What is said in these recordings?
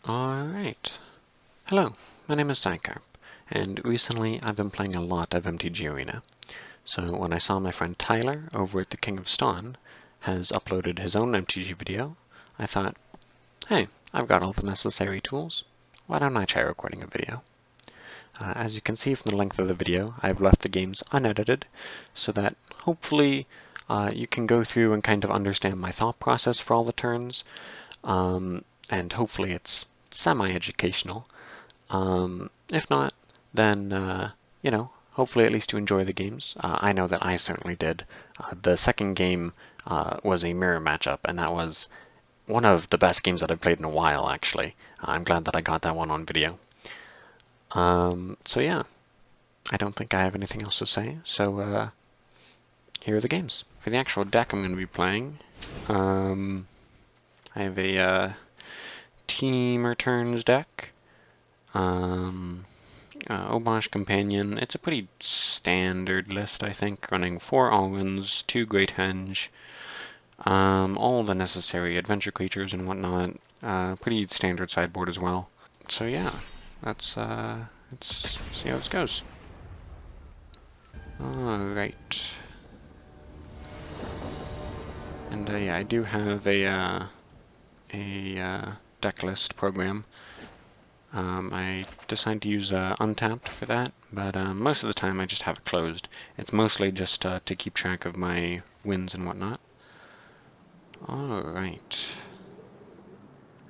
Alright. Hello, my name is Sidecarp, and recently I've been playing a lot of MTGA Arena. So when I saw my friend Tyler over at the King of Stone has uploaded his own MTG video, I thought, hey, I've got all the necessary tools. Why don't I try recording a video? As you can see from the length of the video, I've left the games unedited so that hopefully you can go through and kind of understand my thought process for all the turns, and hopefully it's semi-educational. If not, then, hopefully at least you enjoy the games. I know that I certainly did. The second game was a mirror matchup, and that was one of the best games that I've played in a while, actually. I'm glad that I got that one on video. So yeah, I don't think I have anything else to say, so here are the games. For the actual deck I'm going to be playing, I have a Team Returns deck. Homage Companion. It's a pretty standard list, I think, running 4 Alwins, 2 Great Henge, all the necessary adventure creatures and whatnot. Pretty standard sideboard as well. So yeah, let's see how this goes. Alright. And yeah, I do have a deck list program. I decided to use Untapped for that, but most of the time I just have it closed. It's mostly just to keep track of my wins and whatnot. Alright.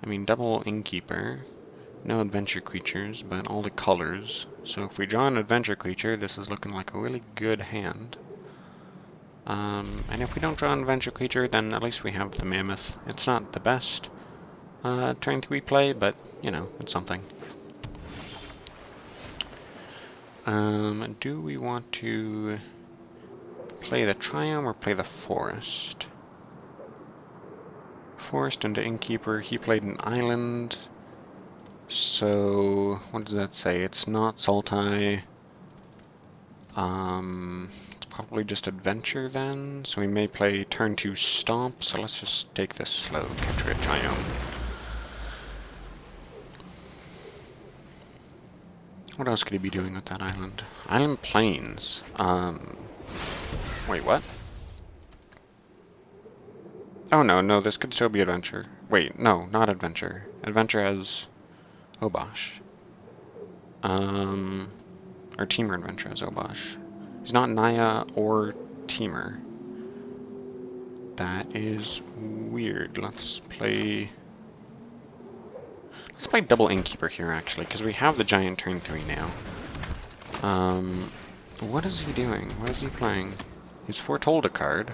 I mean, double Innkeeper, no adventure creatures, but all the colors. So if we draw an adventure creature, this is looking like a really good hand. And if we don't draw an adventure creature, then at least we have the Mammoth. It's not the best turn 3 play, but, you know, it's something. Do we want to play the Triome or play the Forest? Forest into Innkeeper. He played an Island. So, what does that say? It's not Sultai. It's probably just Adventure then. So we may play turn 2 Stomp. So let's just take this slow. Capture a Triome. What else could he be doing with that island? Island Plains. Wait, what? Oh no, this could still be Adventure. Wait, no, not Adventure. Adventure has Obosh. Or Teamer Adventure has Obosh. He's not Naya or Teamer. That is weird. Let's play double Innkeeper here, actually, because we have the giant turn 3 now. What is he doing? What is he playing? He's foretold a card.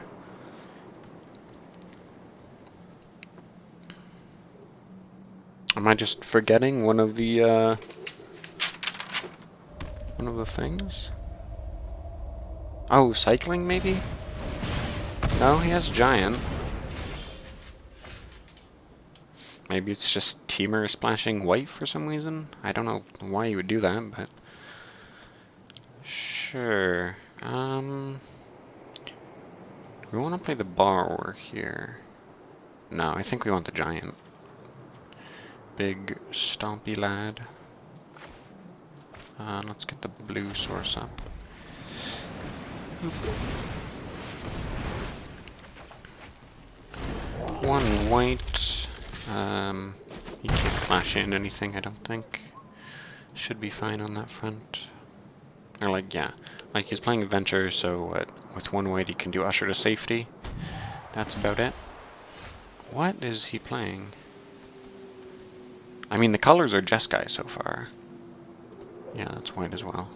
Am I just forgetting one of the things? Oh, cycling maybe? No, he has giant. Maybe it's just Teamer splashing white for some reason? I don't know why you would do that, but sure. Do we want to play the Borrower here? No, I think we want the giant. Big stompy lad. Let's get the blue source up. Oop. 1 white. He can't flash in anything, I don't think. Should be fine on that front. Or like, yeah. Like, he's playing Adventure, so with 1 white he can do Usher to safety. That's about it. What is he playing? I mean, the colors are Jeskai so far. Yeah, that's white as well.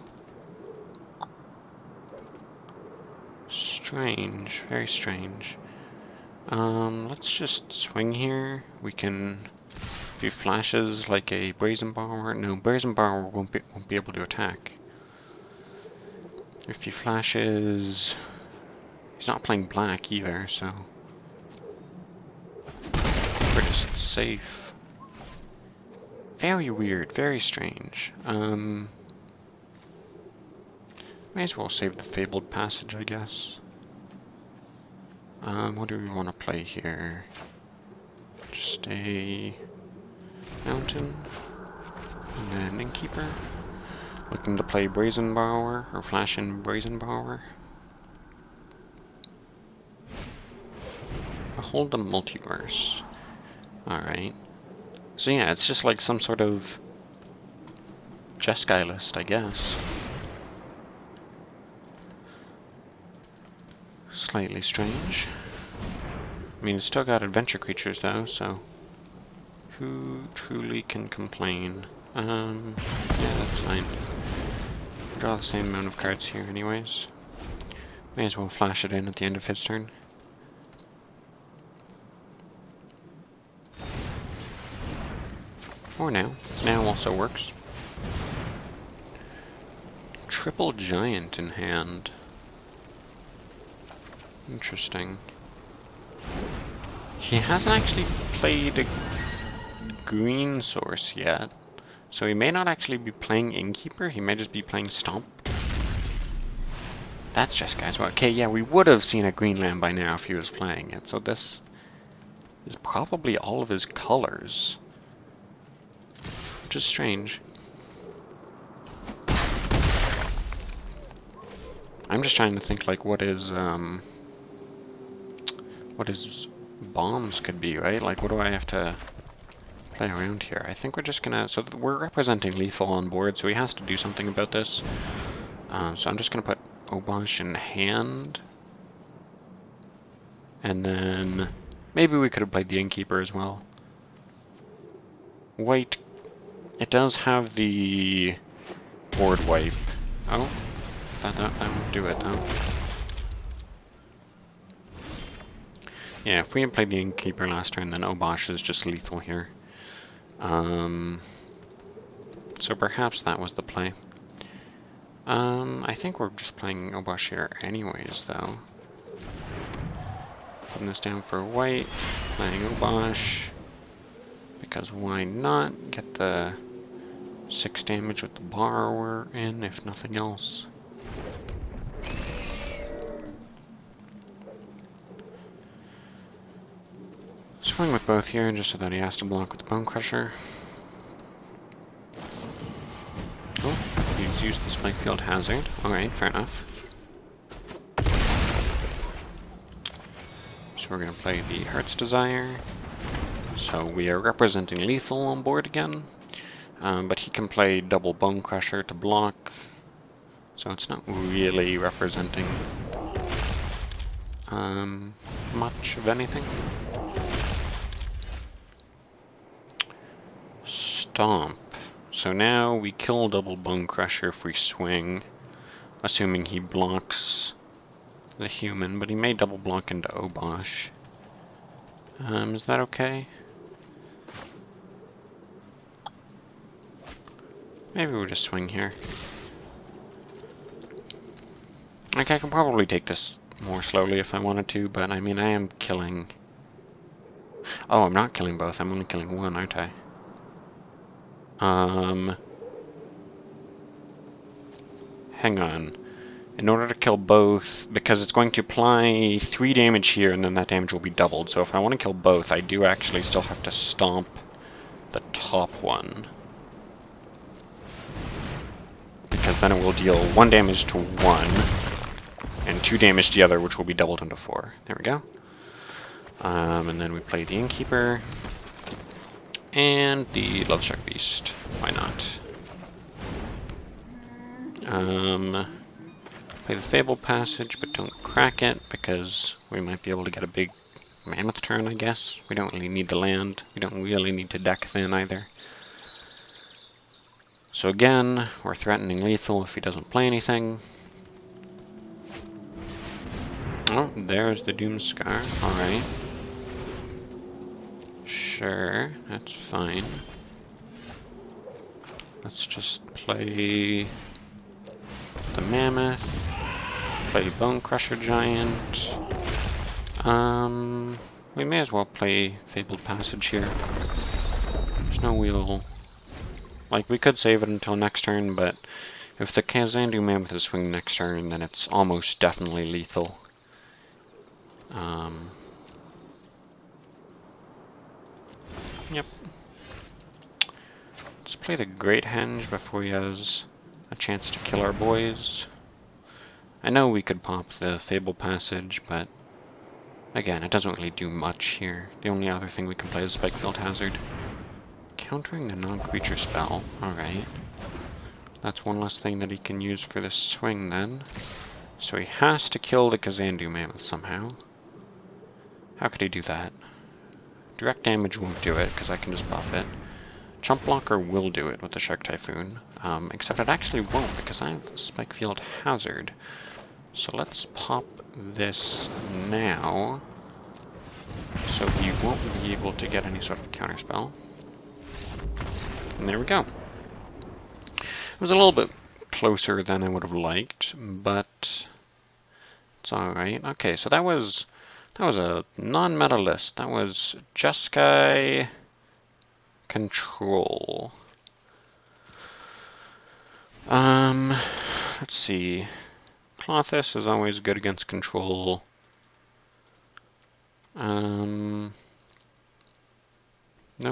Strange. Very strange. Let's just swing here. We can, if he flashes like a Brazen Borrower, no, Brazen Borrower won't be able to attack. If he flashes, he's not playing black either, so we're just safe. Very weird, very strange. May as well save the Fabled Passage, I guess. What do we want to play here? Just a Mountain. And then Innkeeper. Looking to play Brazen Borrower, or Flash in Brazen Borrower. Hold the Multiverse. Alright. So yeah, it's just like some sort of Jeskai list, I guess. Slightly strange. I mean, it's still got adventure creatures though, so who truly can complain? Yeah, that's fine. Draw the same amount of cards here anyways. May as well flash it in at the end of his turn. Or now. Now also works. Triple Giant in hand. Interesting. He hasn't actually played a green source yet, so he may not actually be playing Innkeeper, he may just be playing Stomp. That's just guys. Well, okay, yeah, we would have seen a green land by now if he was playing it, so this is probably all of his colors. Which is strange. I'm just trying to think like what his bombs could be, right? Like what do I have to play around here? I think we're just gonna, so we're representing lethal on board, so he has to do something about this. So I'm just gonna put Obosh in hand. And then maybe we could have played the Innkeeper as well. White, it does have the board wipe. Oh, that would do it though. Yeah, if we had played the Innkeeper last turn, then Obosh is just lethal here. So perhaps that was the play. I think we're just playing Obosh here anyways, though. Putting this down for white, playing Obosh, because why not? Get the 6 damage with the Borrower in, if nothing else. Swing with both here, just so that he has to block with the Bone Crusher. Oh, he's used the Spikefield Hazard. Alright, fair enough. So we're going to play the Heart's Desire. So we are representing lethal on board again. But he can play double Bone Crusher to block. So it's not really representing much of anything. Stomp. So now we kill double Bone Crusher if we swing, assuming he blocks the human, but he may double block into Obosh. Is that okay? Maybe we'll just swing here. Like, I can probably take this more slowly if I wanted to, but I mean, I am killing... Oh, I'm not killing both, I'm only killing one, aren't I? Hang on. In order to kill both, because it's going to apply 3 damage here, and then that damage will be doubled. So if I want to kill both, I do actually still have to stomp the top one. Because then it will deal 1 damage to one, and 2 damage to the other, which will be doubled into 4. There we go. And then we play the Innkeeper. And the Lovestruck Beast. Why not? Play the Fabled Passage, but don't crack it, because we might be able to get a big Mammoth turn, I guess. We don't really need the land. We don't really need to deck thin either. So again, we're threatening lethal if he doesn't play anything. Oh, there's the Doomscar. Alright. Sure, that's fine. Let's just play the Mammoth, play Bone Crusher Giant. We may as well play Fabled Passage here. There's no real... Like, we could save it until next turn, but if the Kazandu Mammoth is swinging next turn, then it's almost definitely lethal. Yep. Let's play the Great Henge before he has a chance to kill our boys. I know we could pop the Fable Passage, but again, it doesn't really do much here. The only other thing we can play is Spikefield Hazard. Countering the non-creature spell. Alright. That's one less thing that he can use for this swing then. So he has to kill the Kazandu Mammoth somehow. How could he do that? Direct damage won't do it, because I can just buff it. Chump Blocker will do it with the Shark Typhoon. Except it actually won't, because I have Spikefield Hazard. So let's pop this now. So he won't be able to get any sort of counterspell. And there we go. It was a little bit closer than I would have liked, but it's alright. Okay, so that was a non-meta list. That was Jeskai Control. Let's see. Clothis is always good against control. No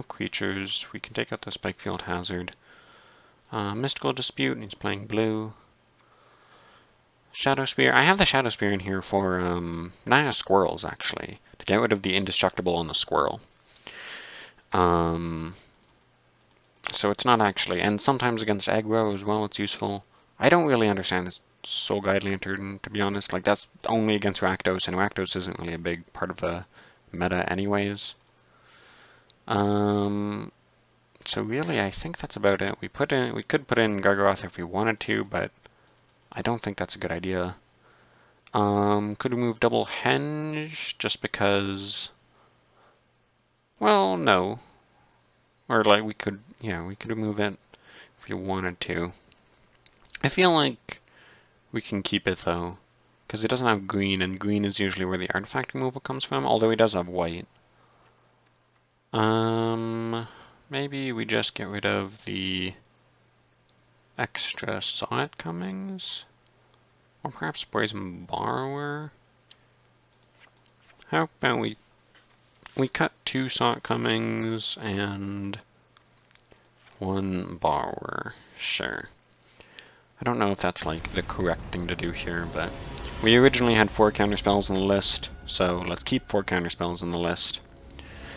creatures. We can take out the Spikefield Hazard. Mystical Dispute, and he's playing blue. Shadow Spear. I have the Shadow Spear in here for Naya Squirrels, actually, to get rid of the Indestructible on the Squirrel. So it's not actually, and sometimes against aggro as well, it's useful. I don't really understand this Soul Guide Lantern, to be honest. Like, that's only against Rakdos, and Rakdos isn't really a big part of the meta anyways. So really, I think that's about it. We could put in Gargaroth if we wanted to, but I don't think that's a good idea. Could we move double Henge just because? Well, no. Or like we could move it if you wanted to. I feel like we can keep it though, because it doesn't have green, and green is usually where the artifact removal comes from. Although he does have white. Maybe we just get rid of the extra Saw It Comings? Or perhaps Brazen Borrower? How about we cut 2 Saw It Comings and 1 Borrower? Sure. I don't know if that's like the correct thing to do here, but we originally had 4 counterspells on the list, so let's keep 4 counterspells on the list.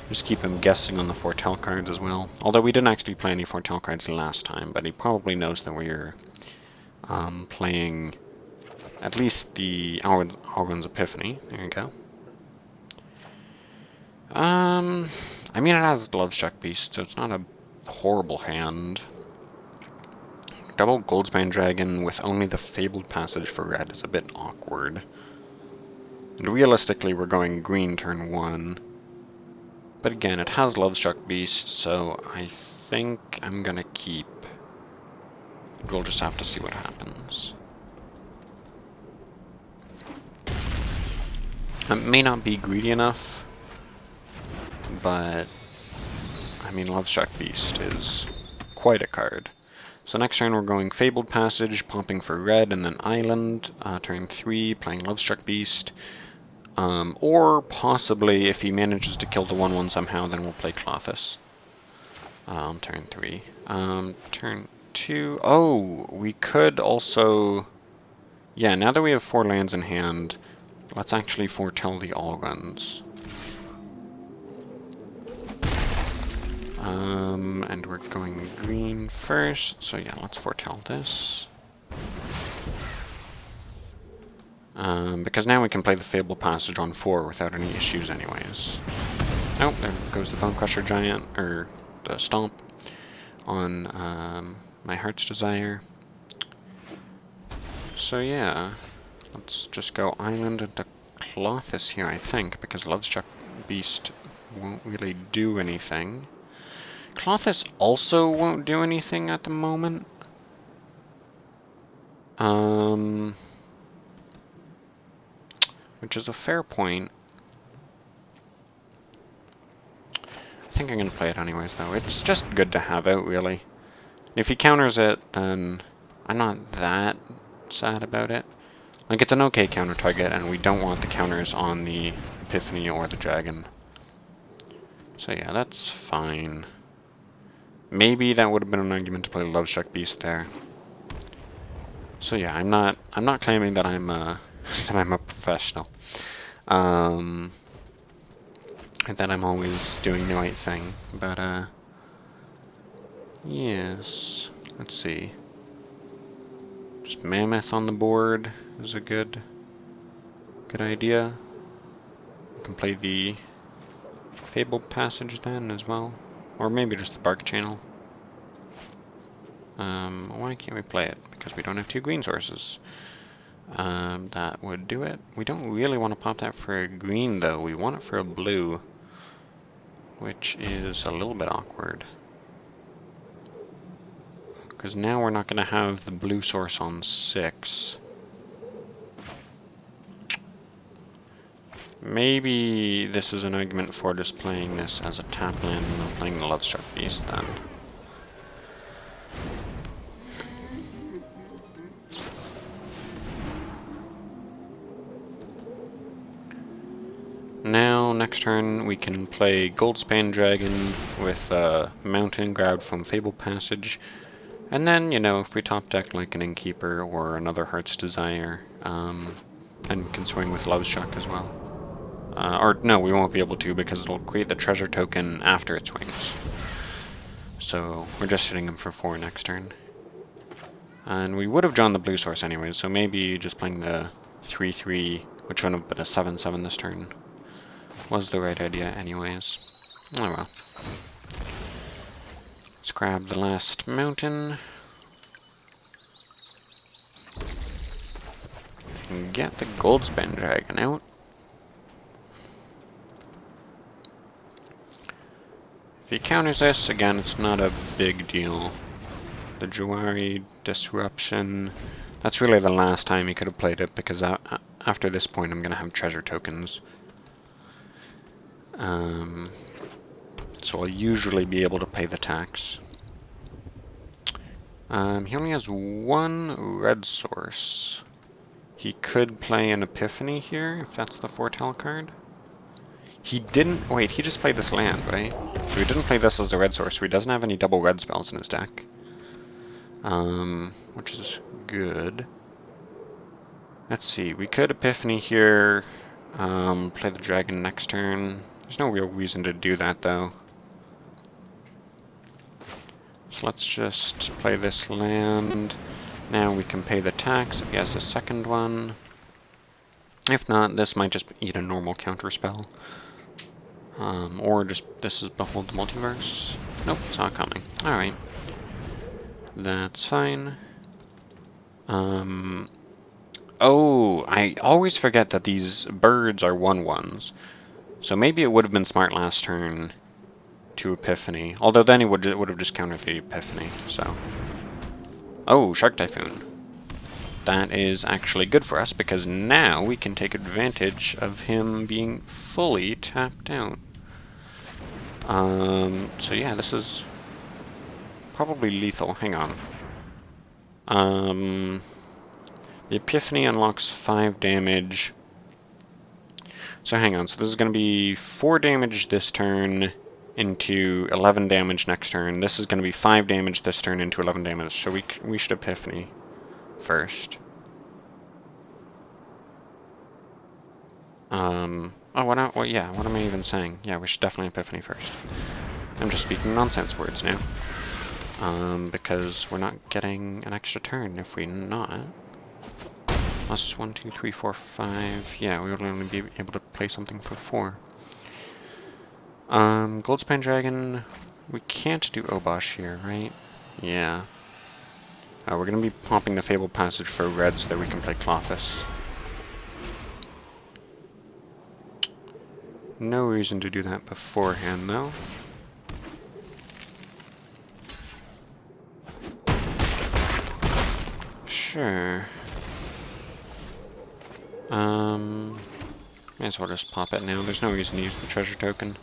Just keep him guessing on the Foretell cards as well. Although we didn't actually play any Foretell cards last time, but he probably knows that we're playing at least the Alrund's Epiphany. There you go. I mean, it has Lovestruck Beast, so it's not a horrible hand. Double Goldspan Dragon with only the Fabled Passage for red is a bit awkward. And realistically, we're going green turn 1. But again, it has Lovestruck Beast, so I think I'm gonna keep. We'll just have to see what happens. It may not be greedy enough, but I mean, Lovestruck Beast is quite a card. So next turn we're going Fabled Passage, popping for red, and then Island. Turn 3, playing Lovestruck Beast. Or possibly, if he manages to kill the 1/1 somehow, then we'll play Clothis on turn 3. Turn 2... Oh, we could also... Yeah, now that we have 4 lands in hand, let's actually foretell the Allruns. And we're going green first, so yeah, let's foretell this. Because now we can play the Fable Passage on 4 without any issues anyways. Oh, there goes the Bone Crusher Giant, or the Stomp, on my Heart's Desire. So yeah, let's just go Island into Clothis here, I think, because Lovestruck Beast won't really do anything. Clothis also won't do anything at the moment. Which is a fair point. I think I'm going to play it anyways, though. It's just good to have out, really. If he counters it, then I'm not that sad about it. Like, it's an okay counter target, and we don't want the counters on the Epiphany or the Dragon. So yeah, that's fine. Maybe that would have been an argument to play Lovestruck Beast there. So yeah, I'm not claiming that I'm that I'm a professional. And that I'm always doing the right thing. But yes. Let's see. Just Mammoth on the board is a good idea. We can play the Fabled Passage then as well. Or maybe just the Bark Channel. Why can't we play it? Because we don't have 2 green sources. That would do it. We don't really want to pop that for a green though. We want it for a blue. Which is a little bit awkward. Because now we're not going to have the blue source on 6. Maybe this is an argument for just playing this as a tap land and not playing the Lovestruck Beast then. Now, next turn, we can play Goldspan Dragon with Mountain grabbed from Fabled Passage. And then, you know, if we top deck like an Innkeeper or another Heart's Desire, then we can swing with Lovestruck as well. Or no, we won't be able to because it'll create the treasure token after it swings. So we're just hitting him for 4 next turn. And we would have drawn the blue source anyways, so maybe just playing the 3/3, which would have been a 7/7 this turn, was the right idea anyways. Oh well. Let's grab the last mountain. And get the Goldspan Dragon out. If he counters this, again, it's not a big deal. The Jawari Disruption, that's really the last time he could have played it, because after this point I'm going to have treasure tokens. So I'll usually be able to pay the tax. He only has 1 red source. He could play an Epiphany here, if that's the Foretell card. He didn't... Wait, he just played this land, right? So he didn't play this as a red source, so he doesn't have any double red spells in his deck. Which is good. Let's see, we could Epiphany here, play the dragon next turn. There's no real reason to do that, though. So let's just play this land. Now we can pay the tax if he has a second one. If not, this might just eat a normal counter spell. Or just, this is Behold the Multiverse. Nope, saw it coming. Alright. That's fine. Oh, I always forget that these birds are 1/1s. So maybe it would have been smart last turn to Epiphany. Although then it would have just countered the Epiphany, so. Oh, Shark Typhoon. That is actually good for us, because now we can take advantage of him being fully tapped out. So yeah, this is probably lethal. Hang on. The Epiphany unlocks 5 damage. So hang on, so this is going to be 4 damage this turn into 11 damage next turn. This is going to be 5 damage this turn into 11 damage, so we should Epiphany first. Oh, what am I even saying? Yeah, we should definitely Epiphany first. I'm just speaking nonsense words now. Because we're not getting an extra turn if we not. Plus 1, 2, 3, 4, 5. Yeah, we would only be able to play something for 4. Goldspan Dragon. We can't do Obosh here, right? Yeah. We're gonna be popping the Fabled Passage for red so that we can play Clothis. No reason to do that beforehand, though. Sure. May as well just pop it now. There's no reason to use the treasure token.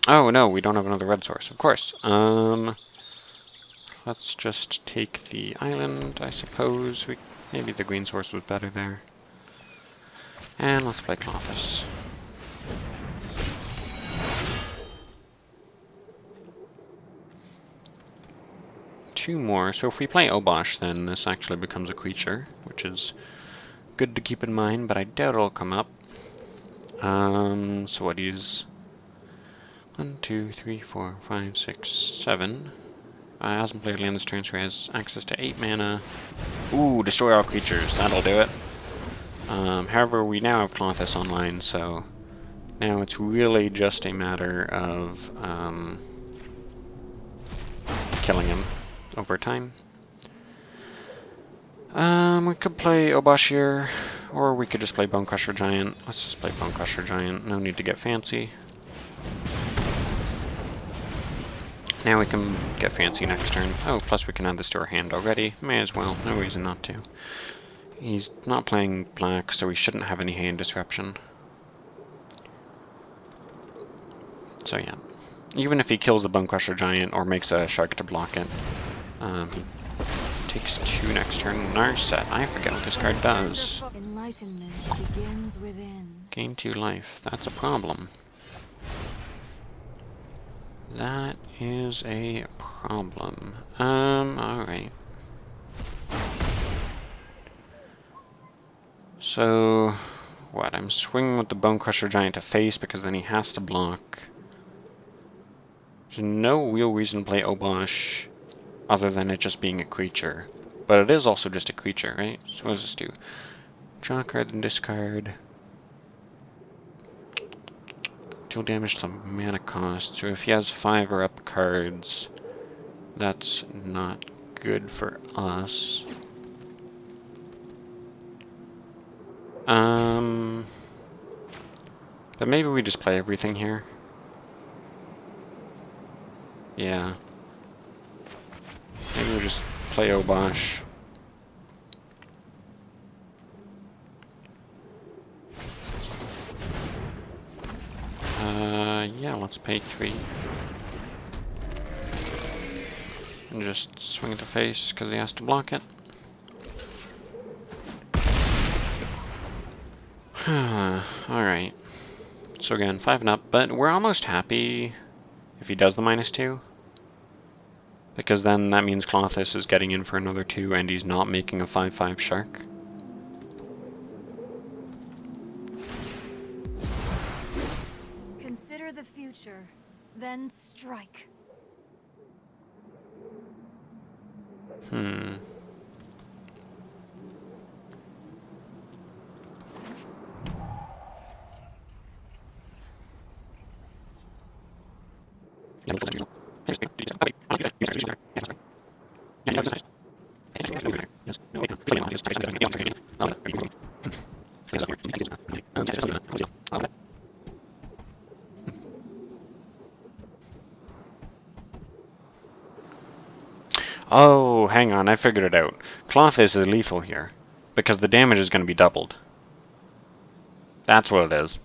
Oh no, we don't have another red source, of course. Let's just take the island, I suppose. Maybe the green source was better there. And let's play Clothis. 2 more. So if we play Obosh, then this actually becomes a creature, which is good to keep in mind, but I doubt it'll come up. So what, he's 1, 2, 3, 4, 5, 6, 7. Hasn't played land this turn, so he has access to 8 mana. Ooh, destroy all creatures. That'll do it. However, we now have Klothys online, so now it's really just a matter of killing him over time. We could play Obosh here, or we could just play Bonecrusher Giant. Let's just play Bonecrusher Giant. No need to get fancy. Now we can get fancy next turn. Oh, plus we can add this to our hand already. May as well. No reason not to. He's not playing black, so he shouldn't have any hand disruption. So yeah. Even if he kills the Bonecrusher Giant or makes a shark to block it, he takes 2 next turn. Narset. I forget what this card does. Enlightenment begins within. Gain 2 life. That's a problem. That is a problem. Alright. So, what? I'm swinging with the Bonecrusher Giant to face because then he has to block. There's no real reason to play Obosh other than it just being a creature. But it is also just a creature, right? So what does this do? Draw a card, then discard. Deal damage to the mana cost. So if he has 5 or up cards, that's not good for us. But maybe we just play everything here. Yeah. Maybe we just play Obosh. Yeah, let's pay 3. And just swing at the face because he has to block it. Alright. So again, 5 and up, but we're almost happy if he does the -2. Because then that means Klothys is getting in for another 2 and he's not making a 5/5 shark. Consider the future, then strike. Oh, hang on, I figured it out. Klothys is lethal here, because the damage is going to be doubled. That's what it is.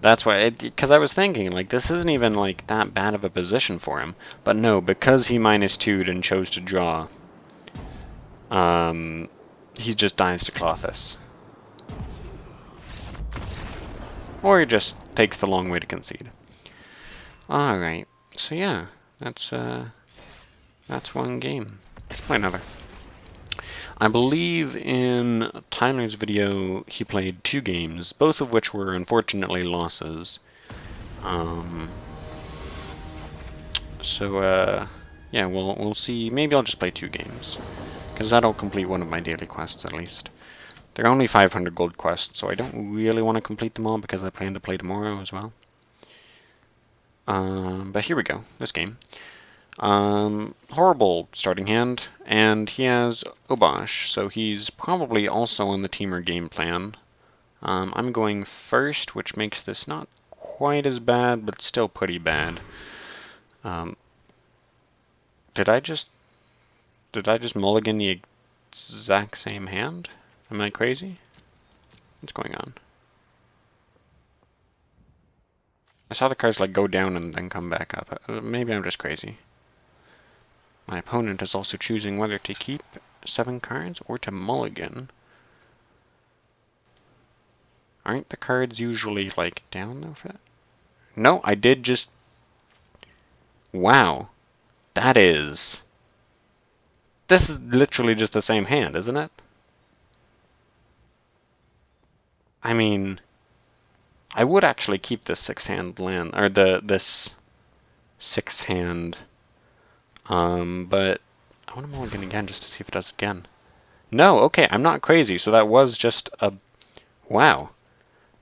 That's why, because I was thinking, like, this isn't even, like, that bad of a position for him. But no, because he -2'd and chose to draw, he just dies to Klothys. Or he just takes the long way to concede. Alright, so yeah, that's one game. Let's play another. I believe in Tyler's video he played 2 games, both of which were unfortunately losses. Yeah, we'll see. Maybe I'll just play 2 games, because that'll complete one of my daily quests at least. They're only 500 gold quests, so I don't really want to complete them all because I plan to play tomorrow as well. But here we go, this game. Horrible starting hand, and he has Obosh, so he's probably also on the teamer game plan. I'm going first, which makes this not quite as bad, but still pretty bad. Did I just mulligan the exact same hand? Am I crazy? What's going on? I saw the cards like go down and then come back up. Maybe I'm just crazy. My opponent is also choosing whether to keep 7 cards or to mulligan. Aren't the cards usually like down though for that? No, I did just... Wow. That is This is literally just the same hand, isn't it? I mean, I would actually keep this 6-hand land, or this 6-hand, but I want to mulligan again just to see if it does it again. No, okay, I'm not crazy, so that was just a... Wow.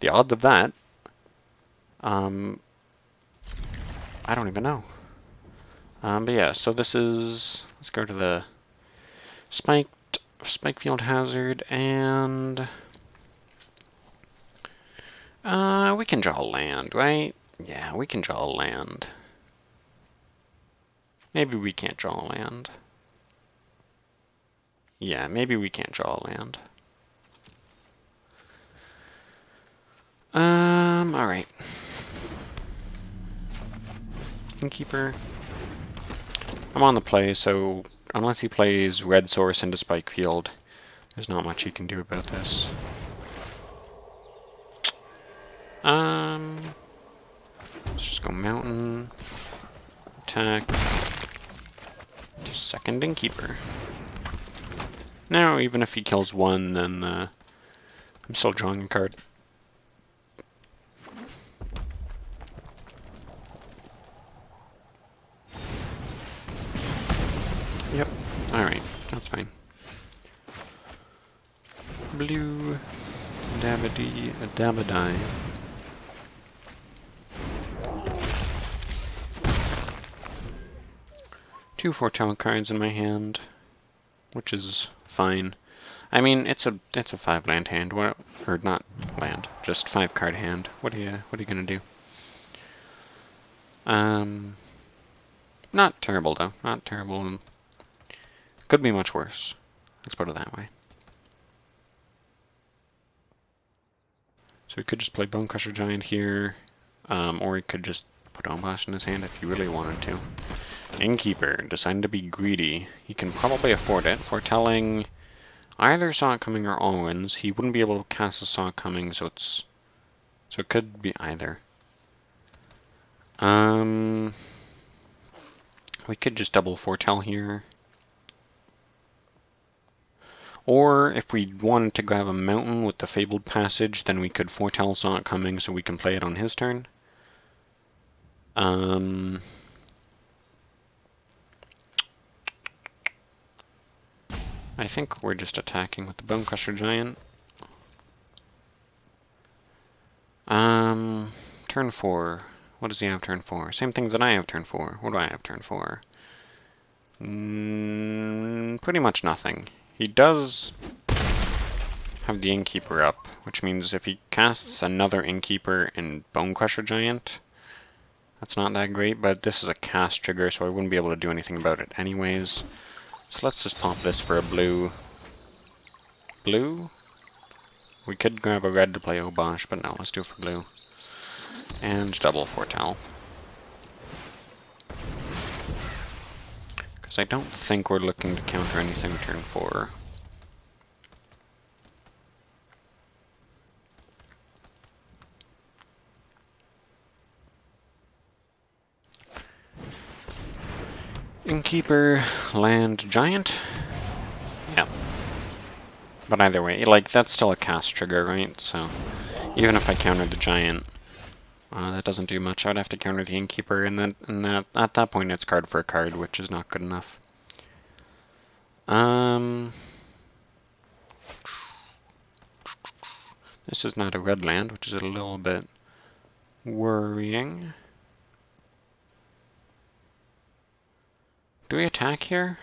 The odds of that, I don't even know. But yeah, so this is... Let's go to the spike field hazard, and... we can draw land, right? Yeah, we can draw land. Maybe we can't draw land. Yeah, maybe we can't draw land. Alright. Innkeeper. I'm on the play, so unless he plays red source into spike field, there's not much he can do about this. Let's just go mountain, attack, second innkeeper. Now, even if he kills one, then I'm still drawing a card. Yep, alright, that's fine. Blue, Dabadai. Two foretell cards in my hand, which is fine. I mean, it's a 5-land hand, or not land, just 5-card hand. What are you gonna do? Not terrible though, not terrible. Could be much worse. Let's put it that way. So he could just play Bonecrusher Giant here, or he could just put Ombash in his hand if he really wanted to. Innkeeper, deciding to be greedy. He can probably afford it. Foretelling either Saw It Coming or Allwinds. He wouldn't be able to cast a Saw It Coming, so it could be either. We could just double foretell here. Or if we wanted to grab a mountain with the Fabled Passage, then we could foretell Saw It Coming so we can play it on his turn. I think we're just attacking with the Bonecrusher Giant. Turn 4. What does he have turn 4? Same things that I have turn 4. What do I have turn 4? Pretty much nothing. He does have the Innkeeper up, which means if he casts another Innkeeper and Bonecrusher Giant, that's not that great, but this is a cast trigger, so I wouldn't be able to do anything about it anyways. So let's just pop this for a blue. Blue? We could grab a red to play Obosh, but no, let's do it for blue. And double foretell. Because I don't think we're looking to counter anything turn 4. Innkeeper, land, giant? Yeah. But either way, like, that's still a cast trigger, right? So, even if I countered the giant, that doesn't do much. I'd have to counter the Innkeeper, and then at that point it's card for a card, which is not good enough. This is not a red land, which is a little bit worrying. Do we attack here?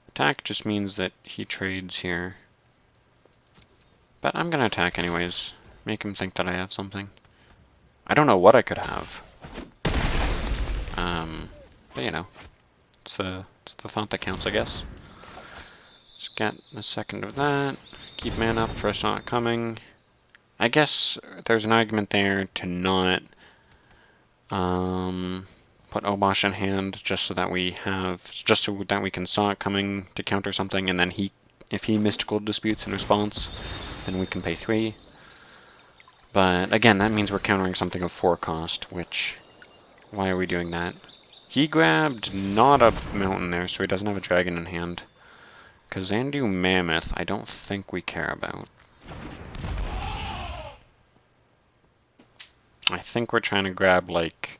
Attack just means that he trades here. But I'm gonna attack anyways. Make him think that I have something. I don't know what I could have. But you know, it's the thought that counts, I guess. Just get a second of that. Keep mana up for a Saw It Coming. I guess there's an argument there to not put Obosh in hand just so that we can Saw It Coming to counter something, and then if he mystical disputes in response, then we can pay 3. But again, that means we're countering something of 4 cost, which, why are we doing that? He grabbed not a mountain there, so he doesn't have a dragon in hand. Kazandu Mammoth, I don't think we care about. I think we're trying to grab, like,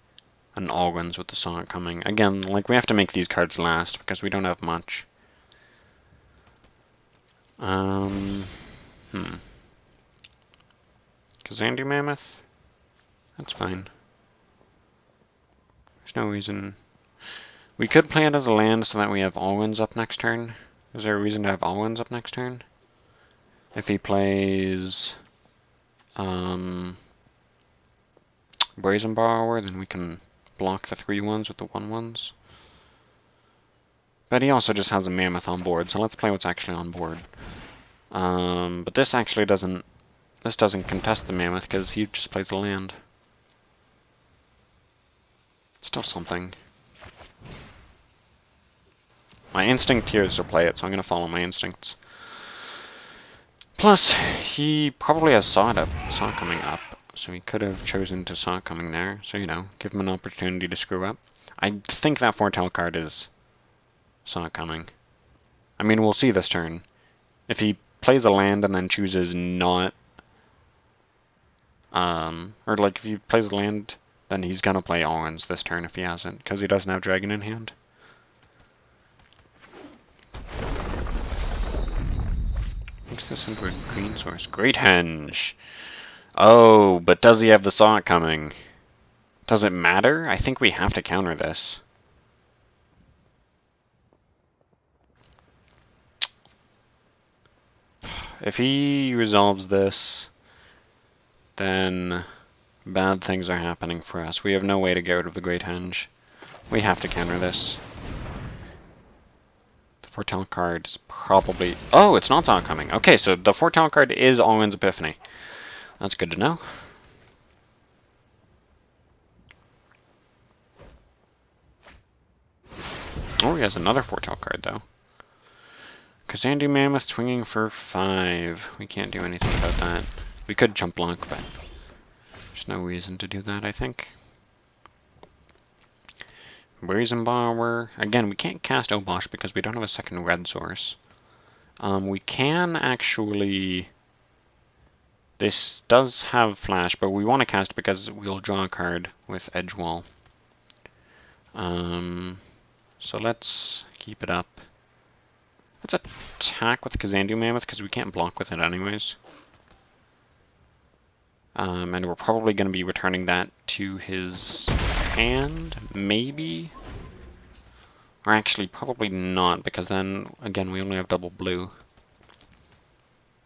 an Algwins with the Song coming. Again, like, we have to make these cards last, because we don't have much. Kazandu Mammoth? That's fine. There's no reason. We could play it as a land so that we have Alwins up next turn. Is there a reason to have Alwins up next turn? If he plays Brazen Borrower, then we can block the 3/1s with the 1/1s. But he also just has a Mammoth on board, so let's play what's actually on board. But this actually doesn't contest the Mammoth because he just plays a land. Still something. My instinct here is to play it, so I'm going to follow my instincts. Plus, he probably has Saw coming up, so he could have chosen to Saw coming there. So, you know, give him an opportunity to screw up. I think that foretell card is Saw coming. I mean, we'll see this turn. If he plays a land and then chooses not... or, like, if he plays a land, then he's going to play All-Ins this turn if he hasn't, because he doesn't have Dragon in hand. Makes this into a green source. Great Henge! Oh, but does he have the Saw coming? Does it matter? I think we have to counter this. If he resolves this, then bad things are happening for us. We have no way to get rid of the Great Henge. We have to counter this. The Foretell card is probably... Oh, it's not Saw coming. Okay, so the Foretell card is All-In's Epiphany. That's good to know. Oh, he has another Foretell card, though. Kazandu Mammoth swinging for 5. We can't do anything about that. We could jump block, but there's no reason to do that, I think. Brazen Borrower. Again, we can't cast Obosh because we don't have a second red source. We can actually... This does have Flash, but we want to cast because we'll draw a card with Edgewall. So let's keep it up. Let's attack with Kazandu Mammoth because we can't block with it anyways. And we're probably going to be returning that to his hand, maybe? Or actually, probably not, because then, again, we only have double blue.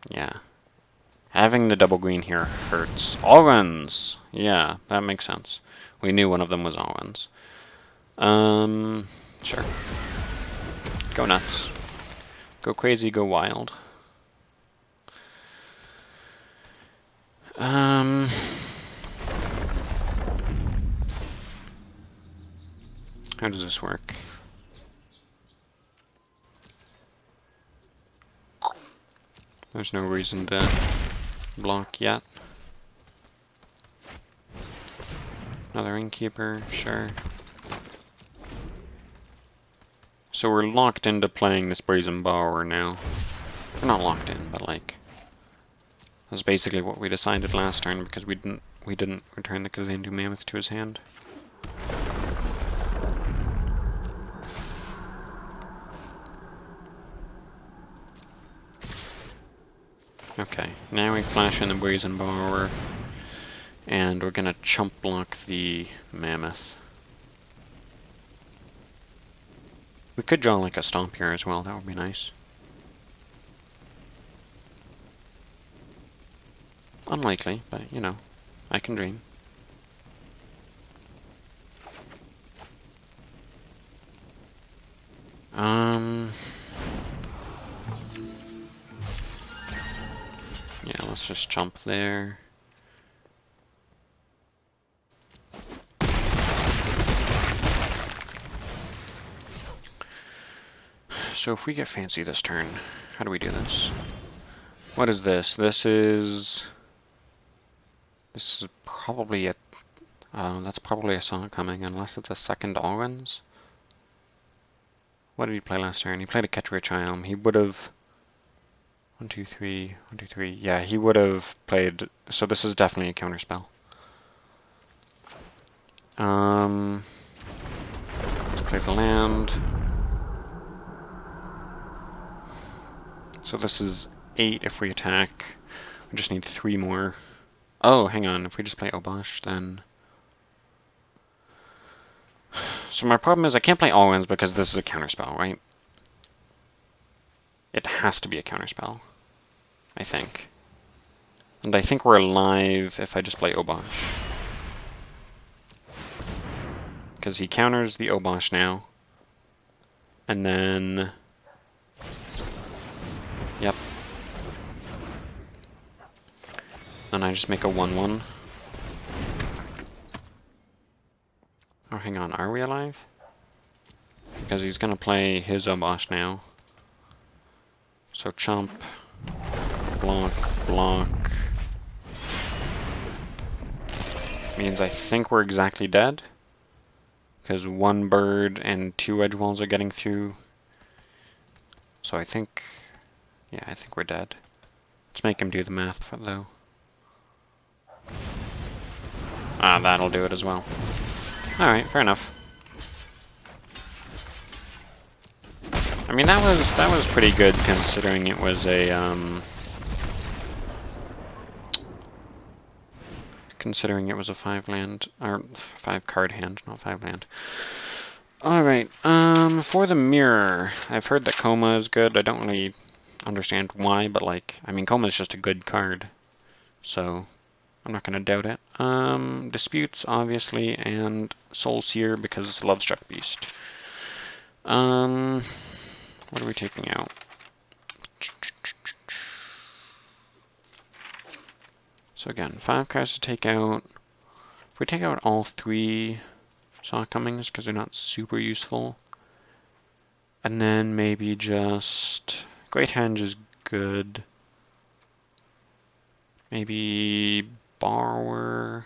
Yeah. Having the double green here hurts. All-Runs! Yeah, that makes sense. We knew one of them was All-Runs. Sure. Go nuts. Go crazy, go wild. How does this work? There's no reason to block yet. Another Innkeeper, sure. So we're locked into playing this Brazen Borrower now. We're not locked in, but like... That's basically what we decided last turn because we didn't return the Kazandu Mammoth to his hand. Okay, now we flash in the Brazen Borrower, and we're gonna chump block the Mammoth. We could draw like a Stomp here as well, that would be nice. Unlikely, but you know, I can dream. Yeah, let's just jump there. So if we get fancy this turn, how do we do this? What is this? This is probably a... That's probably I saw it coming, unless it's a second Allruns. What did he play last turn? He played a Catch Rich Ion. He would have... 1, 2, 3, 1, 2, 3. Yeah, he would have played... So this is definitely a counterspell. Let's play the land. So this is 8 if we attack. We just need 3 more. Oh, hang on. If we just play Obosh, then... So my problem is I can't play Allruns because this is a counterspell, right? It has to be a counterspell, I think. And I think we're alive if I just play Obosh. Because he counters the Obosh now. And then... Yep. Then I just make a 1/1. Oh, hang on, are we alive? Because he's gonna play his Obosh now. So chomp, block, block. Means I think we're exactly dead. Because 1 bird and 2 edge walls are getting through. So I think, yeah, I think we're dead. Let's make him do the math though. Ah, that'll do it as well. Alright, fair enough. I mean, that was pretty good considering it was a, considering it was a 5-land, or 5-card hand, not 5-land. Alright, for the mirror, I've heard that Koma is good. I don't really understand why, but like, I mean, Koma is just a good card, so I'm not going to doubt it. Disputes, obviously, and Soul Seer because Lovestruck Beast. What are we taking out? So again, 5 cards to take out. If we take out all 3 Shortcomings because they're not super useful, and then maybe just Great Henge is good. Maybe Borrower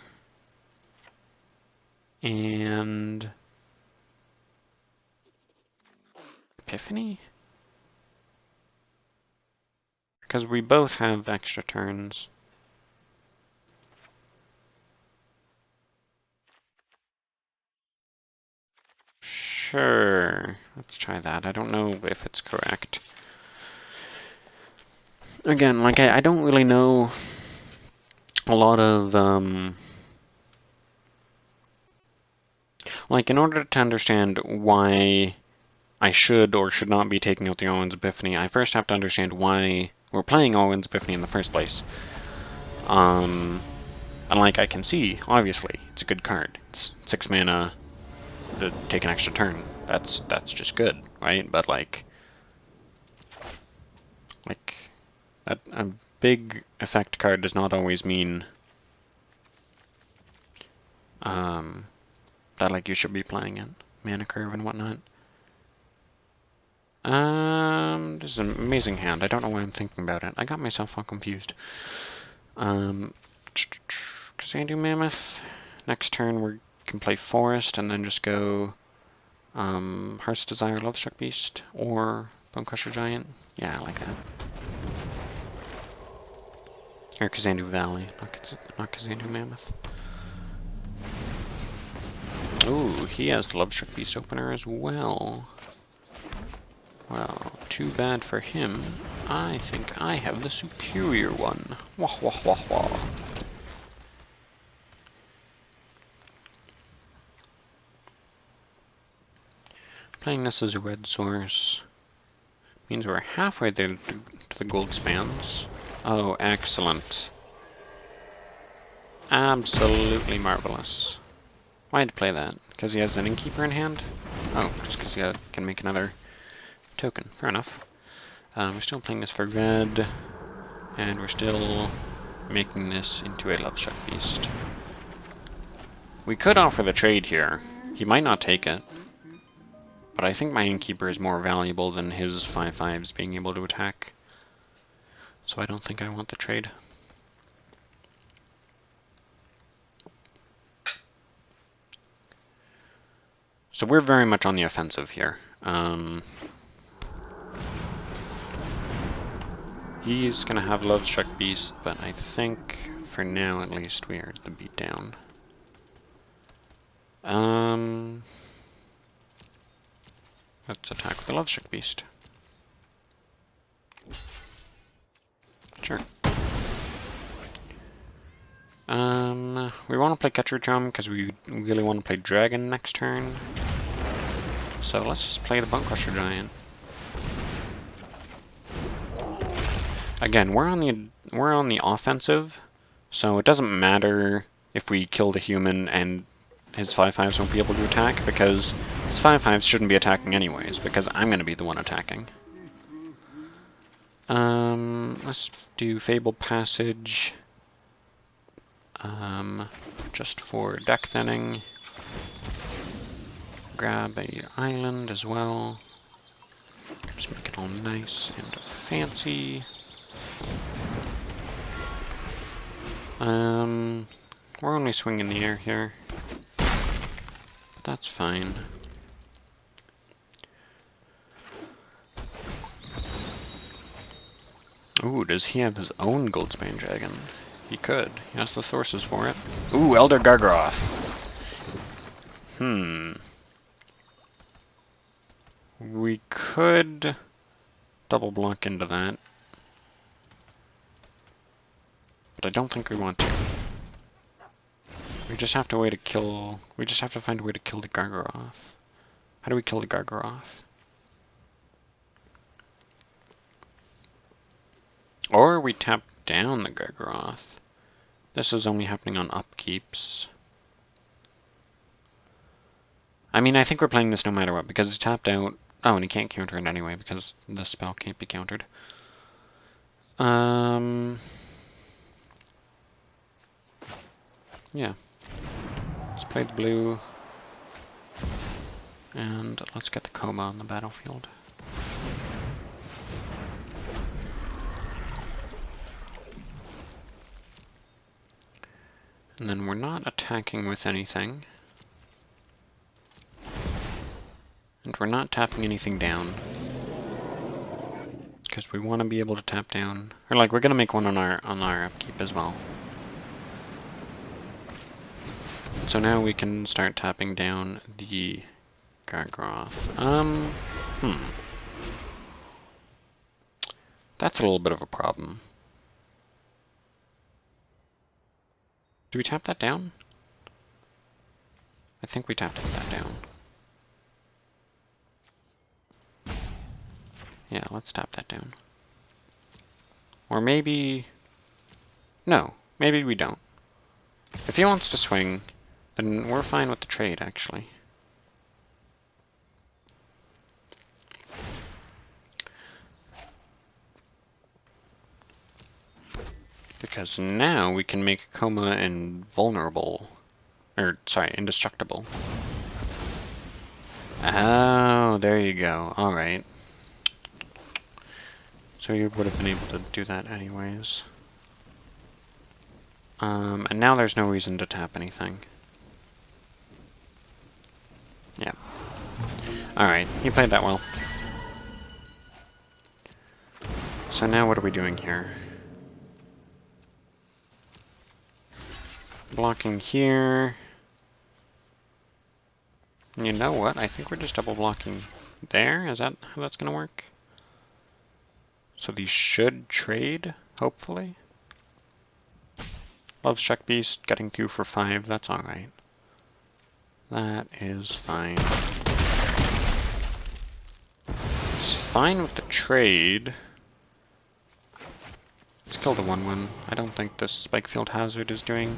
and Epiphany? Because we both have extra turns. Sure, let's try that. I don't know if it's correct. Again, like I don't really know a lot of like in order to understand why I should or should not be taking out the Owen's Epiphany, I first have to understand why we're playing Owen's Epiphany in the first place. And like I can see, obviously, it's a good card. It's 6 mana to take an extra turn. That's just good, right? But like that a big effect card does not always mean that like you should be playing it. Mana curve and whatnot. This is an amazing hand. I don't know why I'm thinking about it. I got myself all confused. Xandu Mammoth. Next turn we can play Forest and then just go Heart's Desire, Lovestruck Beast, or Bonecrusher Giant. Yeah, I like that. Or Kazandu Valley, not Kazandu Mammoth. Ooh, he has the Lovestruck Beast opener as well. Well, too bad for him. I think I have the superior one. Wah wah wah wah. Playing this as a red source means we're halfway there to the gold spans. Oh, excellent. Absolutely marvelous. Why'd play that? Because he has an Innkeeper in hand? Oh, just because he can make another token. Fair enough. We're still playing this for red, and we're still making this into a Lovestruck Beast. We could offer the trade here. He might not take it, but I think my Innkeeper is more valuable than his 5/5s being able to attack. So I don't think I want the trade. So we're very much on the offensive here. He's gonna have Love Struck Beast, but I think, for now at least, we are at the beatdown. Let's attack with the Love Struck Beast. Sure. We want to play Catcher Drum because we really want to play Dragon next turn. So let's just play the Bone Crusher Giant. Again, we're on the offensive, so it doesn't matter if we kill the human and his 5/5s won't be able to attack, because his 5/5s shouldn't be attacking anyways, because I'm going to be the one attacking. Let's do Fable Passage. Just for deck thinning. Grab a island as well. Just make it all nice and fancy. We're only swinging the air here. But that's fine. Ooh, does he have his own Goldspan Dragon? He could. He has the sources for it. Ooh, Elder Gargaroth. We could double block into that. But I don't think we want to. We just have to find a way to kill the Gargaroth. How do we kill the Gargaroth? Or we tap down the Gargaroth. This is only happening on upkeeps. I mean, I think we're playing this no matter what, because it's tapped out. Oh, and he can't counter it anyway, because the spell can't be countered. Yeah. Let's play the blue. And let's get the Koma on the battlefield. And then we're not attacking with anything. And we're not tapping anything down. Because we want to be able to tap down. Or like, we're going to make one on our upkeep as well. So now we can start tapping down the Gargaroth. That's a little bit of a problem. Do we tap that down? I think we tapped that down. Yeah, let's tap that down. Or maybe... No, maybe we don't. If he wants to swing, then we're fine with the trade, actually. Because now we can make Koma invulnerable. Or, sorry, indestructible. Oh, there you go. Alright. So you would have been able to do that anyways. And now there's no reason to tap anything. Yeah. Alright, he played that well. So now what are we doing here? Blocking here. You know what? I think we're just double blocking there. Is that how that's gonna work? So these should trade, hopefully. Love Struck Beast getting 2 for 5, that's alright. That is fine. It's fine with the trade. Let's kill the 1/1. I don't think this Spikefield Hazard is doing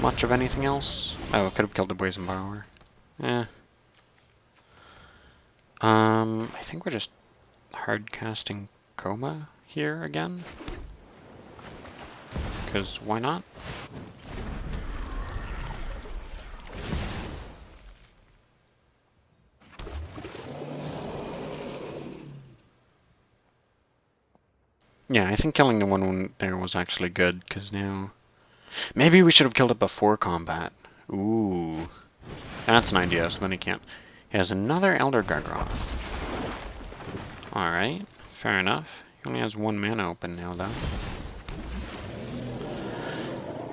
much of anything else. Oh, it could have killed the Brazen Borrower. Eh. I think we're just hard casting Koma here again. Because why not? Yeah, I think killing the 1/1 there was actually good, because now... Maybe we should have killed it before combat. Ooh. That's an idea, so then he can't. He has another Elder Gargoth. Alright, fair enough. He only has 1 mana open now, though.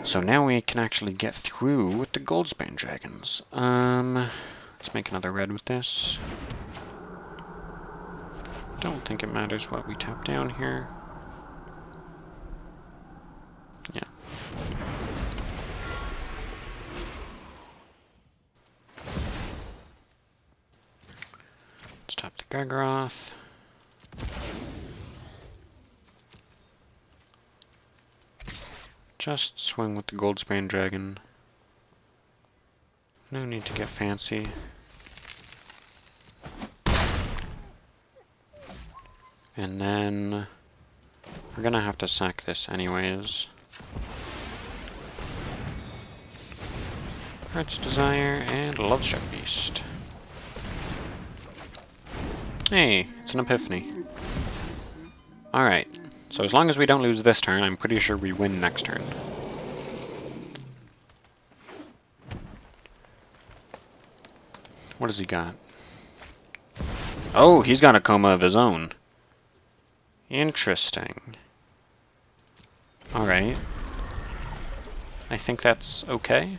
So now we can actually get through with the Goldspan Dragons. Let's make another red with this. Don't think it matters what we tap down here. Yeah. Let's tap the Gargoth. Just swing with the Goldspan Dragon. No need to get fancy. And then we're gonna have to sack this anyways. Heart's Desire and Lovestruck Beast. Hey, it's an Epiphany. Alright, so as long as we don't lose this turn, I'm pretty sure we win next turn. What has he got? Oh, he's got a Koma of his own. Interesting. Alright. I think that's okay.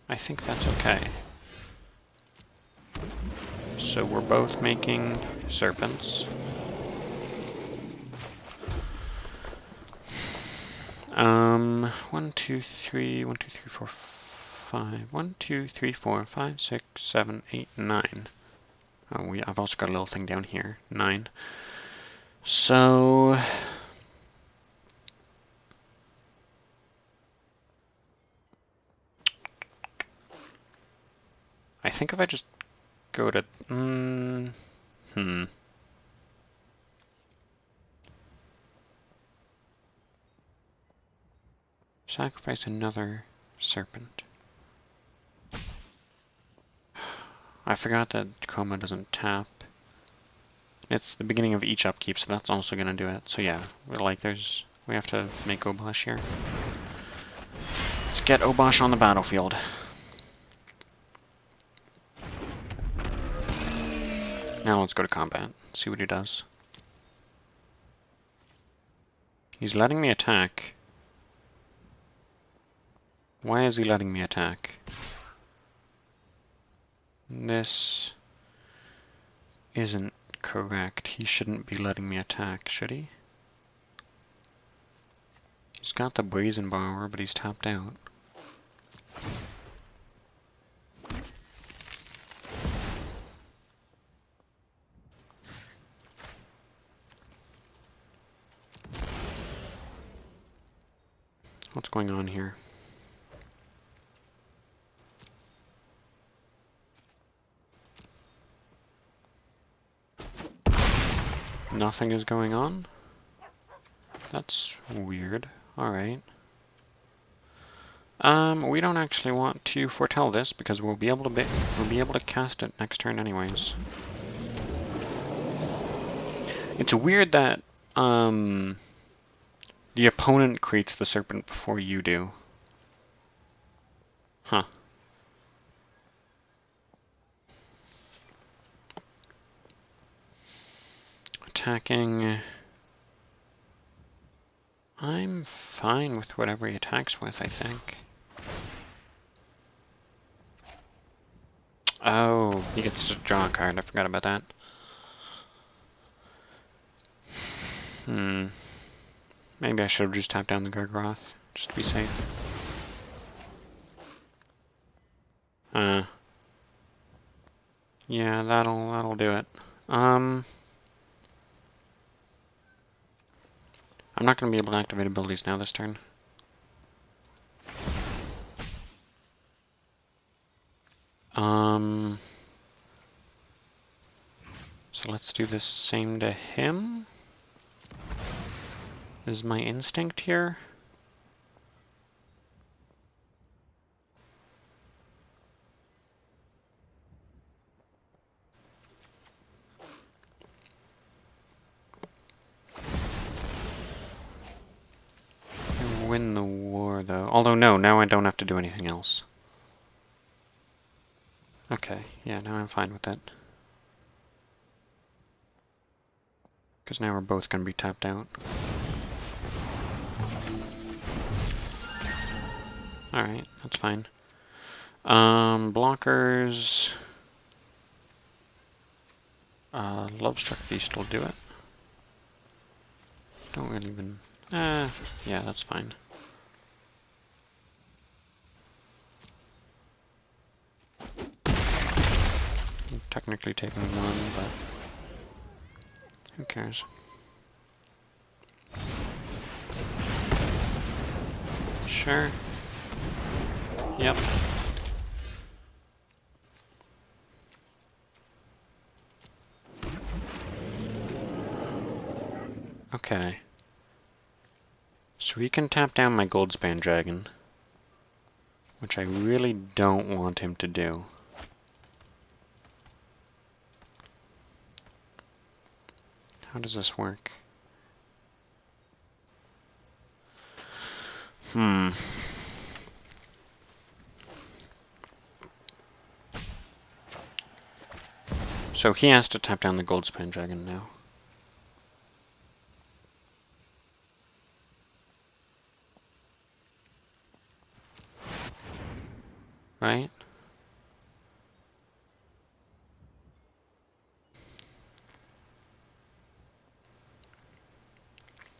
I think that's okay. So we're both making serpents. 1, 2, 3, 1, 2, 3, 4, 5. 1, 2, 3, 4, 5, 6, 7, 8, 9. Oh, I've also got a little thing down here. 9. So I think if I just go to sacrifice another serpent. I forgot that Koma doesn't tap. It's the beginning of each upkeep, so that's also gonna do it. So yeah, we have to make Obosh here. Let's get Obosh on the battlefield. Now let's go to combat, see what he does. He's letting me attack. Why is he letting me attack? This isn't correct. He shouldn't be letting me attack, should he? He's got the Brazen Borrower, but he's tapped out. What's going on here? Nothing is going on? That's weird. Alright. We don't actually want to foretell this because we'll be able to cast it next turn anyways. It's weird that the opponent creates the serpent before you do. Huh. Attacking. I'm fine with whatever he attacks with, I think. Oh, he gets to draw a card. I forgot about that. Maybe I should have just tapped down the Gargoth, just to be safe. Yeah, that'll do it. I'm not going to be able to activate abilities now this turn. So let's do the same to him. Is my instinct here? win the war, though. Although, no, now I don't have to do anything else. Okay, yeah, now I'm fine with it. Because now we're both going to be tapped out. Alright, that's fine. Blockers... Love Struck Beast will do it. Don't really even... yeah, that's fine. I'm technically taking one, but... who cares? Sure. Yep. Okay. So we can tap down my Goldspan Dragon, which I really don't want him to do. How does this work? So he has to tap down the Goldspan Dragon now. Right?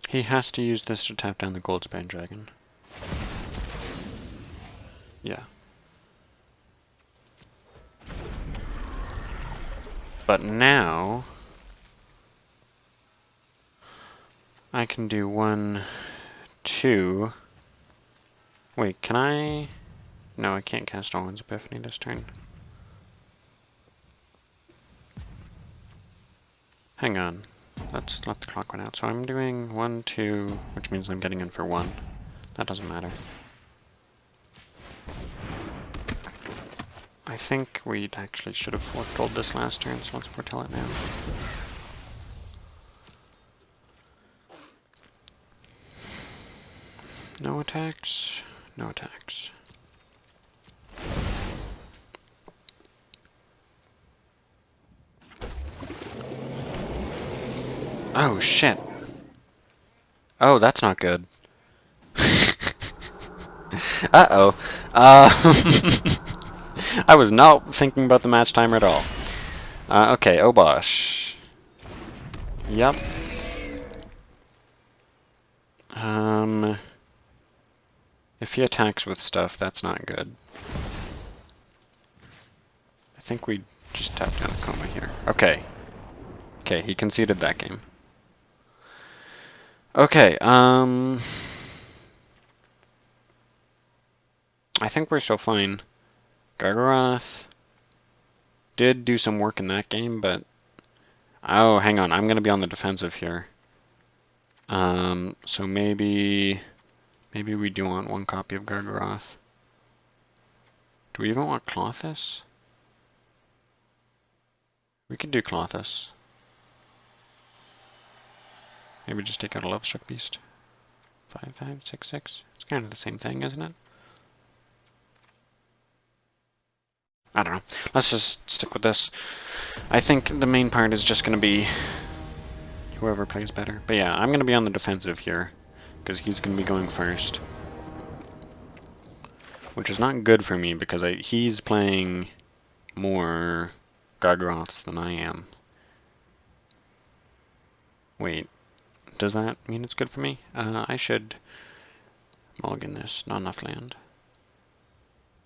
He has to use this to tap down the Goldspan Dragon. Yeah. But now... I can do 1, 2... Wait, can I... No, I can't cast Owen's Epiphany this turn. Hang on. Let's let the clock run out. So I'm doing 1, 2, which means I'm getting in for 1. That doesn't matter. I think we actually should have foretold this last turn, so let's foretell it now. No attacks. No attacks. Oh, shit. Oh, that's not good. Uh-oh. I was not thinking about the match timer at all. Okay, Obosh. Yep. If he attacks with stuff, that's not good. I think we just tapped down a Koma here. Okay. Okay, he conceded that game. Okay, I think we're still fine. Gargaroth did do some work in that game, but... Oh, hang on, I'm gonna be on the defensive here. So maybe we do want 1 copy of Gargaroth. Do we even want Clothis? We could do Clothis. Maybe just take out a Love Struck Beast. 5, 5, 6, 6. It's kind of the same thing, isn't it? I don't know. Let's just stick with this. I think the main part is just going to be whoever plays better. But yeah, I'm going to be on the defensive here, because he's going to be going first. Which is not good for me, because he's playing more Gargaroths than I am. Wait, does that mean it's good for me? I should mulligan this. Not enough land.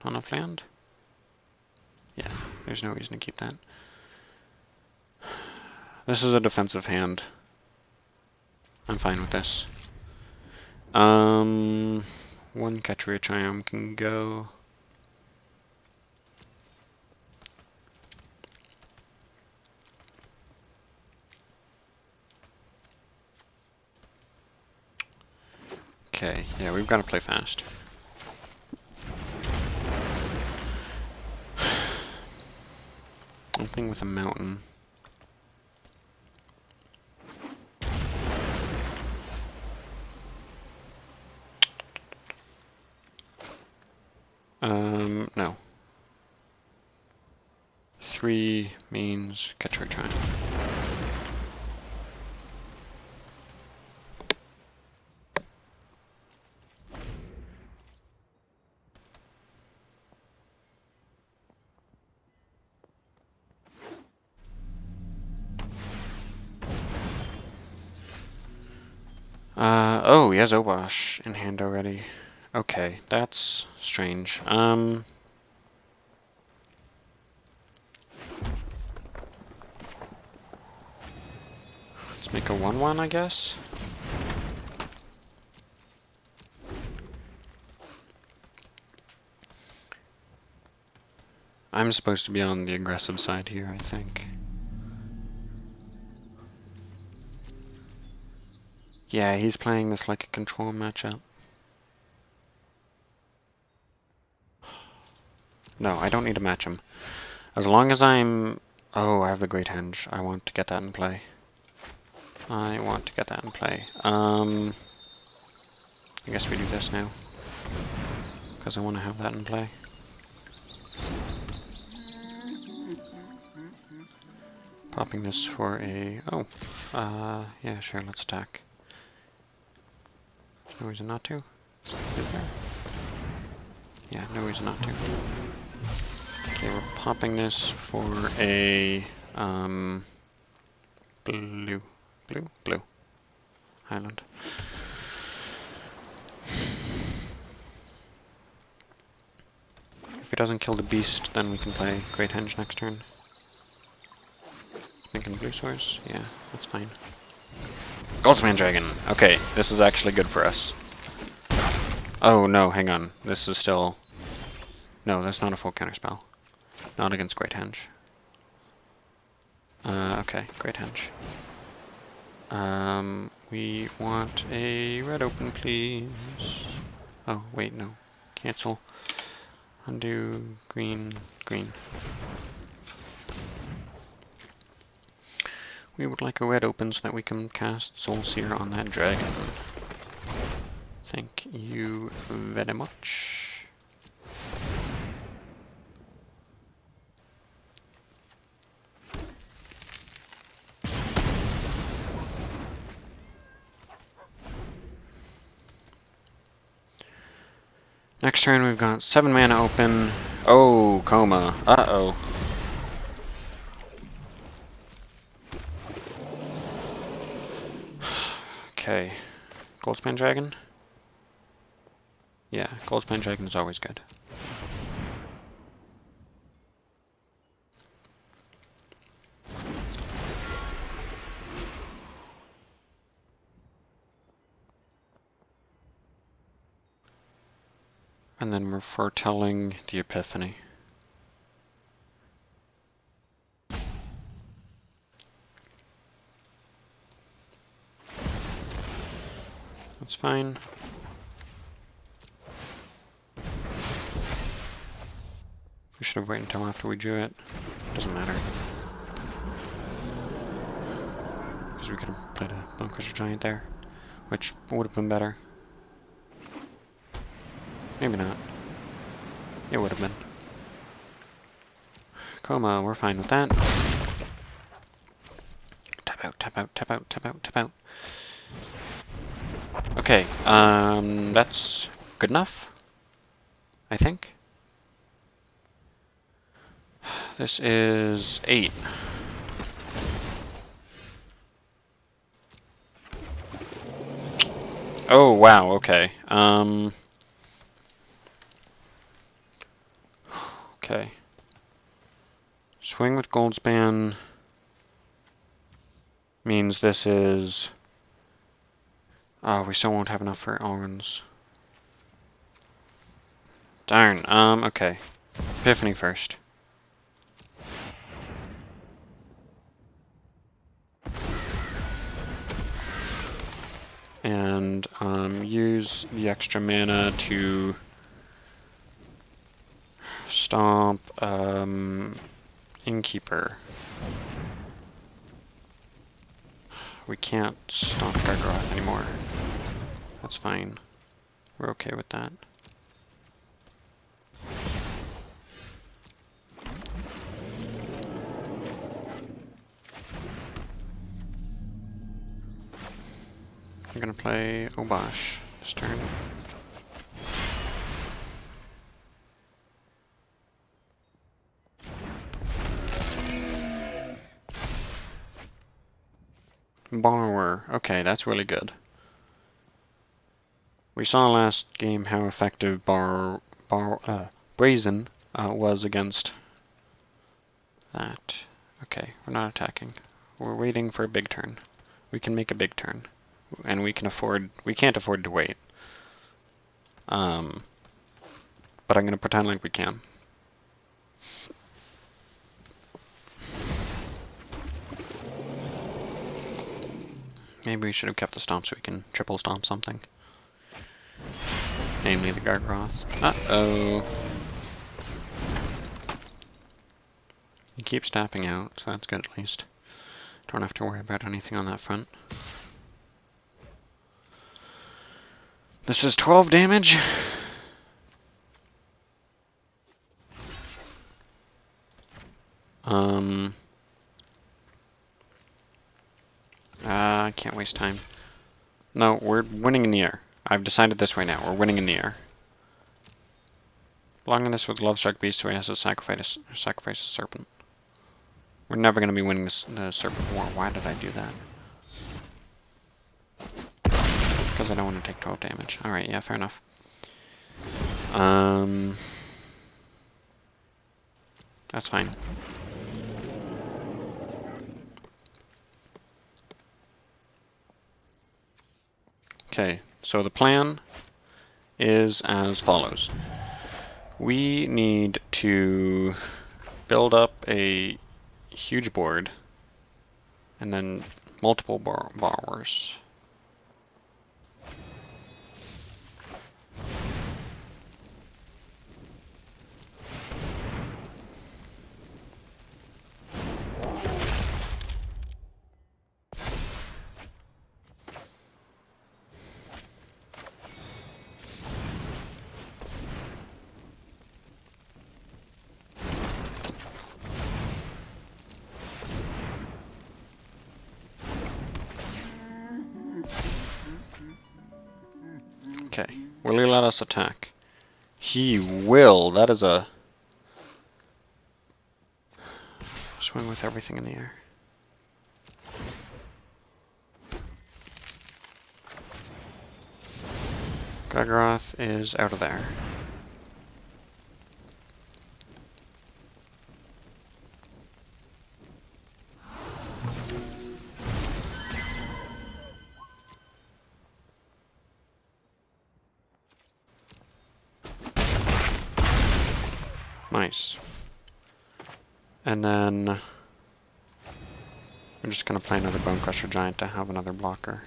Not enough land? Yeah, there's no reason to keep that. This is a defensive hand. I'm fine with this. 1 Ketria Triumph can go. Okay, yeah, we've got to play fast. Something with a mountain. BO3 means catch our giant. Oh, he has Obosh in hand already. Okay, that's strange. Let's make a 1/1, I guess. I'm supposed to be on the aggressive side here, I think. Yeah, he's playing this like a control matchup. No, I don't need to match him. As long as I'm... Oh, I have the Great Henge. I want to get that in play. I want to get that in play. I guess we do this now. Because I want to have that in play. Popping this for a... Oh. Yeah, sure, let's attack. No reason not to. Is there? Yeah, no reason not to. Okay, we're popping this for a... Blue. Blue. Highland. If he doesn't kill the beast, then we can play Great Henge next turn. Thinking blue source? Yeah, that's fine. Goldspan Dragon! Okay, this is actually good for us. Oh no, hang on. This is still... No, that's not a full counterspell. Not against Great Henge. Okay, Great Henge. We want a red open, please. Oh, wait, no. Cancel. Undo, green. We would like a red open so that we can cast Soulseer on that dragon. Thank you very much. Next turn we've got 7 mana open. Oh, Koma. Uh-oh. Okay. Goldspan Dragon? Yeah, Goldspan Dragon is always good. And then we're foretelling the Epiphany. That's fine. We should have waited until after we drew it. Doesn't matter. Because we could have played a Bonecrusher Giant there, which would have been better. Maybe not. It would have been. Koma, we're fine with that. Tap out, tap out, tap out, tap out, tap out. Okay, that's good enough, I think. This is 8. Oh, wow, okay. Okay. Swing with Goldspan means this is... Oh, we still won't have enough for Elrond's. Darn, okay. Epiphany first. And, use the extra mana to stomp, Innkeeper. We can't stomp Gargaroth anymore. That's fine. We're okay with that. I'm gonna play Obosh this turn. Borrower. Okay, that's really good. We saw last game how effective Brazen was against that. Okay, we're not attacking. We're waiting for a big turn. We can make a big turn, and we can't afford to wait. But I'm gonna pretend like we can. Maybe we should have kept the stomp so we can triple stomp something. Namely the Gargoth. Uh-oh. He keeps tapping out, so that's good at least. Don't have to worry about anything on that front. This is 12 damage. I can't waste time. No, we're winning in the air. I've decided this right now. We're winning in the air. Blocking this with Love Struck Beast so he has to sacrifice a serpent. We're never going to be winning the serpent war. Why did I do that? Because I don't want to take 12 damage. Alright, yeah, fair enough. That's fine. Okay, so the plan is as follows. We need to build up a huge board and then multiple borrowers. Okay, will he let us attack? He will. That is a swing with everything in the air. Gargoth is out of there. Nice. And then we're just going to play another Bone Crusher Giant to have another blocker.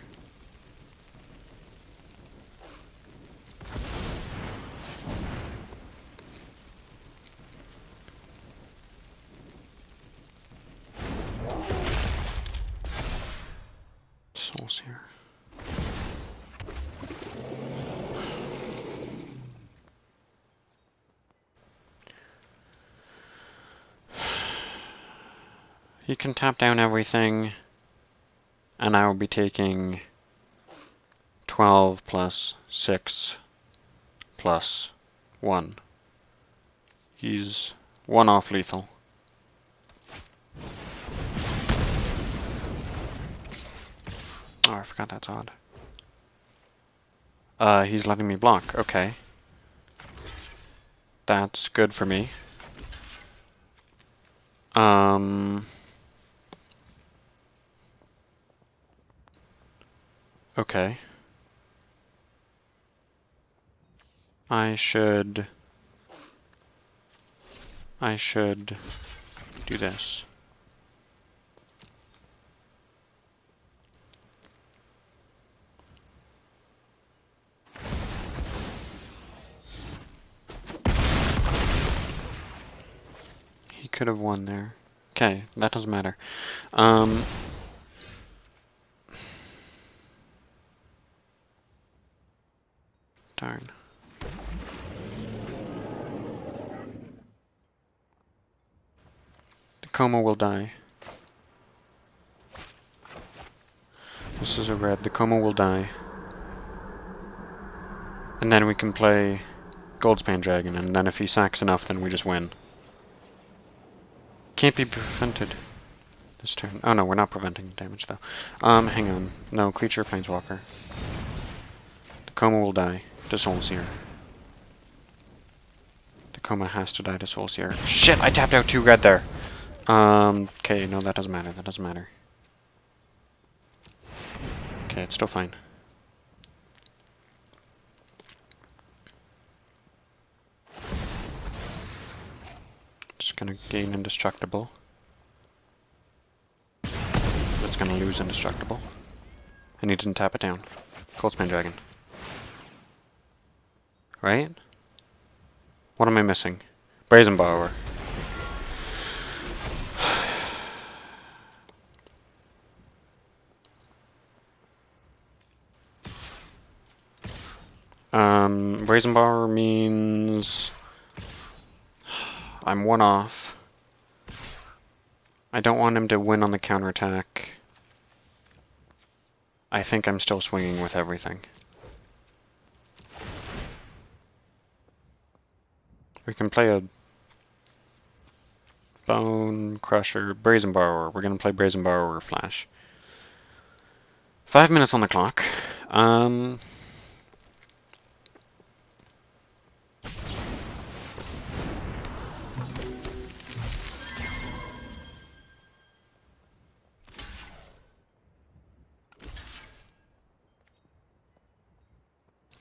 Souls here. You can tap down everything, and I will be taking 12 plus 6 plus 1. He's 1 off lethal. Oh, I forgot that's odd. He's letting me block. Okay. That's good for me. Okay. I should do this. He could have won there. Okay, that doesn't matter. Darn. The Koma will die. This is a red. The Koma will die. And then we can play Goldspan Dragon, and then if he sacks enough, then we just win. Can't be prevented this turn. Oh no, we're not preventing damage though. Hang on. No, creature planeswalker. The Koma will die to Soulseer. The Koma has to die to Soulseer. Shit, I tapped out 2 red there. Okay, no, that doesn't matter. That doesn't matter. Okay, it's still fine. Just gonna gain Indestructible. It's gonna lose Indestructible. And he didn't tap it down. Goldspan Dragon. Right? What am I missing? Brazen Borrower. Brazen Borrower means I'm 1 off. I don't want him to win on the counterattack. I think I'm still swinging with everything. We can play a Bone Crusher, Brazen Borrower. We're gonna play Brazen Borrower Flash. 5 minutes on the clock.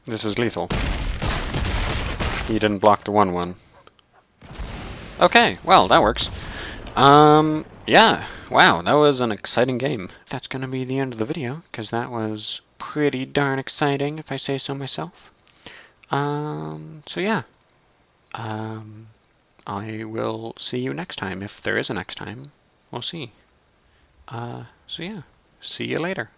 This is lethal. He didn't block the 1/1. Okay, well, that works. Yeah, wow, that was an exciting game. That's gonna be the end of the video, because that was pretty darn exciting, if I say so myself. So yeah. I will see you next time. If there is a next time, we'll see. So yeah, see you later.